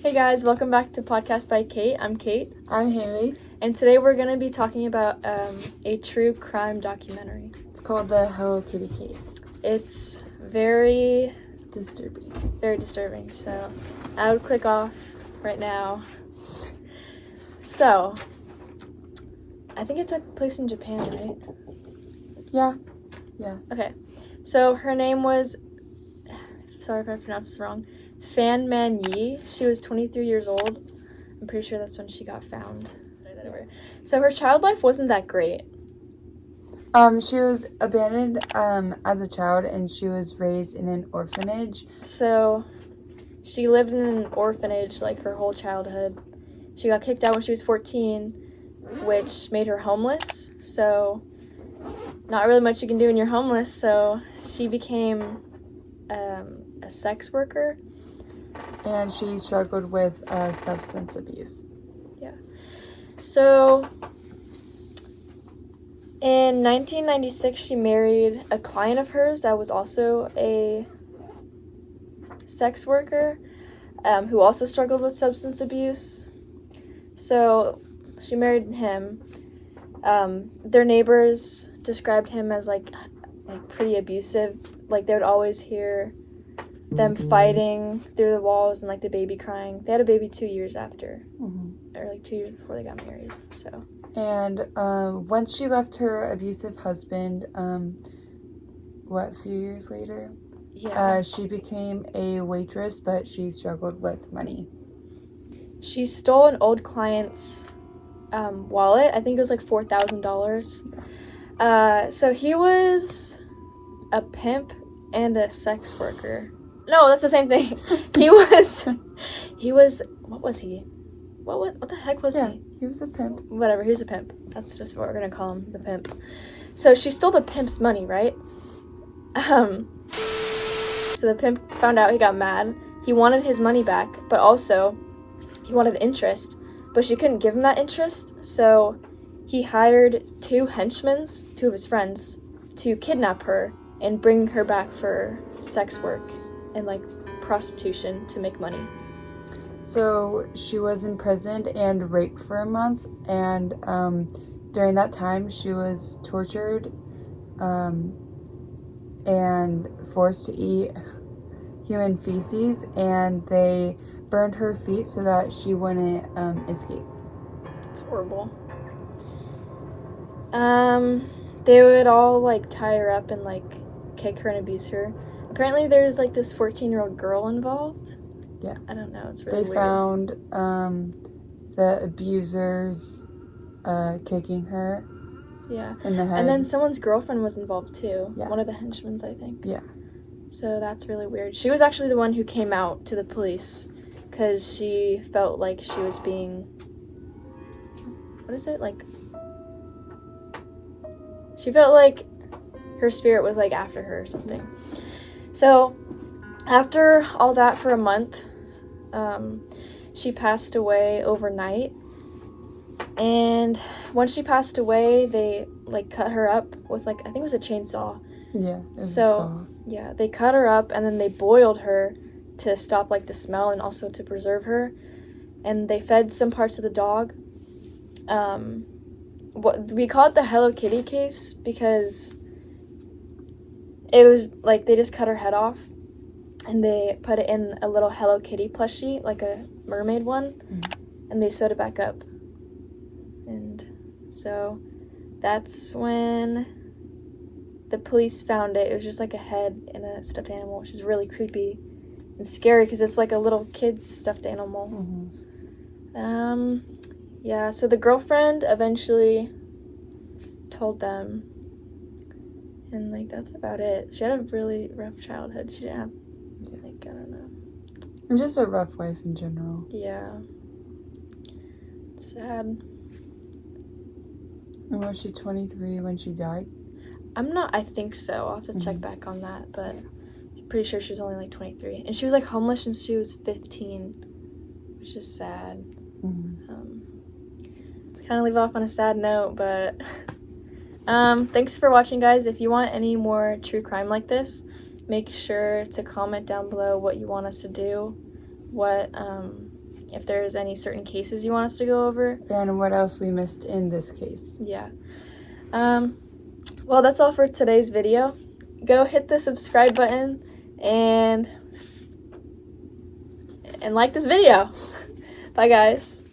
Hey guys, welcome back to Podcast by Kate. I'm Kate. I'm Haley. And today we're going to be talking about a true crime documentary. It's called the Hello Kitty case. It's very disturbing. So I would click off right now. So, I think it took place in Japan, right? Yeah. Okay. So her name was, sorry if I pronounced this wrong, Fan Man Yi. She was 23 years old. I'm pretty sure that's when she got found. So her child life wasn't that great. She was abandoned as a child, and she was raised in an orphanage. So she lived in an orphanage like her whole childhood. She got kicked out when she was 14, which made her homeless. So not really much you can do when you're homeless. So she became a sex worker. And she struggled with substance abuse. Yeah. So in 1996, she married a client of hers that was also a sex worker who also struggled with substance abuse. So she married him. Their neighbors described him as like pretty abusive. Like they would always hear them fighting through the walls and like the baby crying. They had a baby 2 years after, or like 2 years before they got married. So. And once she left her abusive husband, a few years later? Yeah. She became a waitress, but she struggled with money. She stole an old client's wallet. I think it was like $4,000. So he was a pimp and a sex worker. No, that's the same thing. He was, what was he? What the heck was he? He was a pimp. Whatever, he was a pimp. That's just what we're gonna call him, the pimp. So she stole the pimp's money, right? So the pimp found out, he got mad. He wanted his money back, but also he wanted interest, but she couldn't give him that interest, so he hired two henchmen, two of his friends, to kidnap her and bring her back for sex work and like prostitution to make money. So she was imprisoned and raped for a month, and during that time she was tortured and forced to eat human feces, and they burned her feet so that she wouldn't escape. It's horrible. They would all like tie her up and like kick her and abuse her. Apparently there's like this 14-year-old girl involved. Yeah. I don't know, it's really They weird. found the abusers kicking her in the head. And then someone's girlfriend was involved too. Yeah. One of the henchmen, I think. Yeah. So that's really weird. She was actually the one who came out to the police because she felt like she was being, what is it, like, she felt like her spirit was like after her or something. So after all that for a month, she passed away overnight. And once she passed away, they like cut her up with like, I think it was a chainsaw. Yeah. It was a saw. Yeah, they cut her up and then they boiled her to stop like the smell and also to preserve her. And they fed some parts of the dog. What we call it the Hello Kitty case because it was like they just cut her head off and they put it in a little Hello Kitty plushie, like a mermaid one, and they sewed it back up. And so that's when the police found it. It was just like a head in a stuffed animal, which is really creepy and scary because it's like a little kid's stuffed animal. Yeah, so the girlfriend eventually told them, and like that's about it. She had a really rough childhood. She didn't have, like, I don't know. It was just a rough life in general. Yeah. It's sad. And was she 23 when she died? I think so. I'll have to check back on that, but I'm pretty sure she was only like 23. And she was like homeless since she was 15, which is sad. Kind of leave off on a sad note, but thanks for watching, guys. If you want any more true crime like this, make sure to comment down below what you want us to do, what if there's any certain cases you want us to go over. And what else we missed in this case. Yeah. Well, that's all for today's video. Go hit the subscribe button and like this video. Bye, guys.